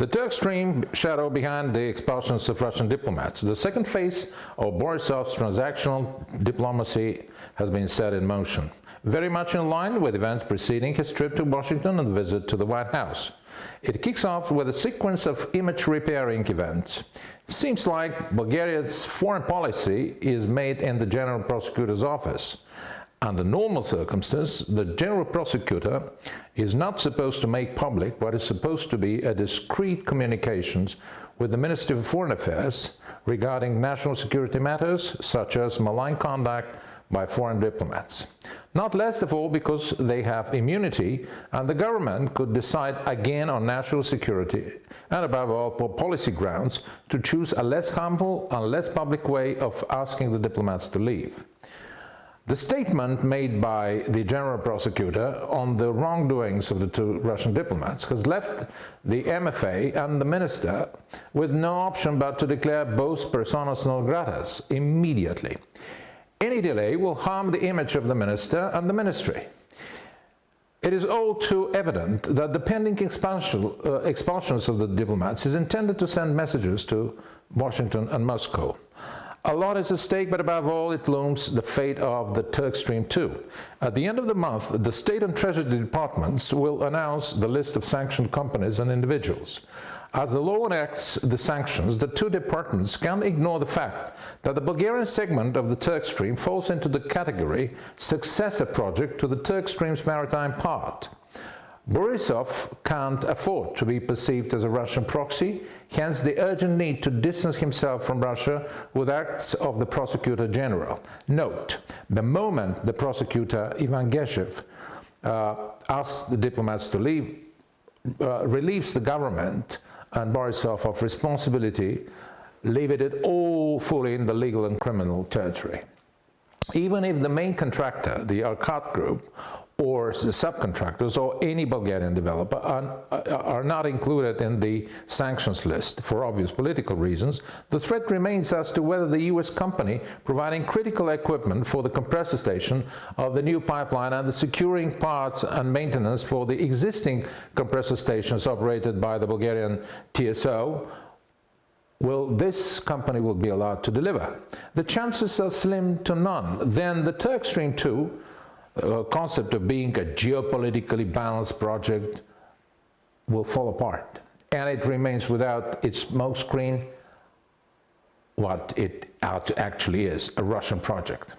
The Turk Stream shadow behind the expulsions of Russian diplomats. The second phase of Borisov's transactional diplomacy has been set in motion, very much in line with events preceding his trip to Washington and visit to the White House. It kicks off with a sequence of image-repairing events. Seems like Bulgaria's foreign policy is made in the General Prosecutor's office. Under normal circumstances, the General Prosecutor is not supposed to make public what is supposed to be a discreet communications with the Ministry of Foreign Affairs regarding national security matters such as malign conduct by foreign diplomats. Not least of all because they have immunity and the government could decide again on national security and above all for policy grounds to choose a less harmful and less public way of asking the diplomats to leave. The statement made by the General Prosecutor on the wrongdoings of the two Russian diplomats has left the MFA and the minister with no option but to declare both personas non gratas immediately. Any delay will harm the image of the minister and the ministry. It is all too evident that the pending expulsions of the diplomats is intended to send messages to Washington and Moscow. A lot is at stake, but above all it looms the fate of the Turk Stream 2. At the end of the month, the State and Treasury Departments will announce the list of sanctioned companies and individuals. As the law enacts the sanctions, the two departments can't ignore the fact that the Bulgarian segment of the Turk Stream falls into the category successor project to the Turk Stream's maritime part. Borisov can't afford to be perceived as a Russian proxy, hence the urgent need to distance himself from Russia with acts of the Prosecutor General. Note, the moment the Prosecutor Ivan Geshev asks the diplomats to leave, relieves the government and Borisov of responsibility, leaving it all fully in the legal and criminal territory. Even if the main contractor, the Arkat Group, or the subcontractors or any Bulgarian developer are not included in the sanctions list for obvious political reasons, the threat remains as to whether the US company providing critical equipment for the compressor station of the new pipeline and the securing parts and maintenance for the existing compressor stations operated by the Bulgarian TSO, this company will be allowed to deliver. The chances are slim to none. Then the Turk Stream 2 concept of being a geopolitically balanced project will fall apart, and it remains without its smokescreen what it actually is, a Russian project.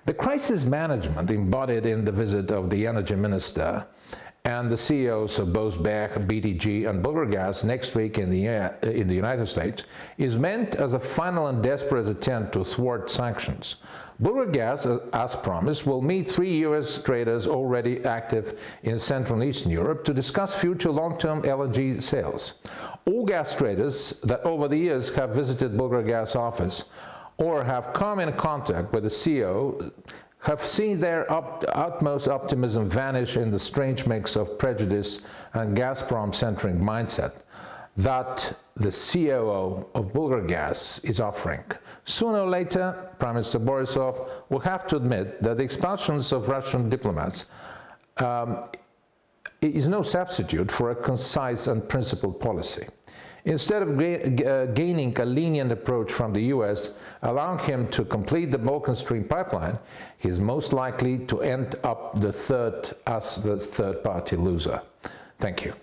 The crisis management embodied in the visit of the energy minister and the CEOs of both BER, BTG and Bulgargas next week in the United States is meant as a final and desperate attempt to thwart sanctions. Bulgargas, as promised, will meet 3 US traders already active in Central and Eastern Europe to discuss future long-term LNG sales. All gas traders that over the years have visited Bulgargas office or have come in contact with the CEO have seen their utmost optimism vanish in the strange mix of prejudice and Gazprom-centric mindset that the COO of Bulgargas is offering. Sooner or later, Prime Minister Borisov will have to admit that the expulsions of Russian diplomats is no substitute for a concise and principled policy. Instead of gaining a lenient approach from the US, allowing him to complete the Balkan Stream pipeline, he is most likely to end up as the third-party loser. Thank you.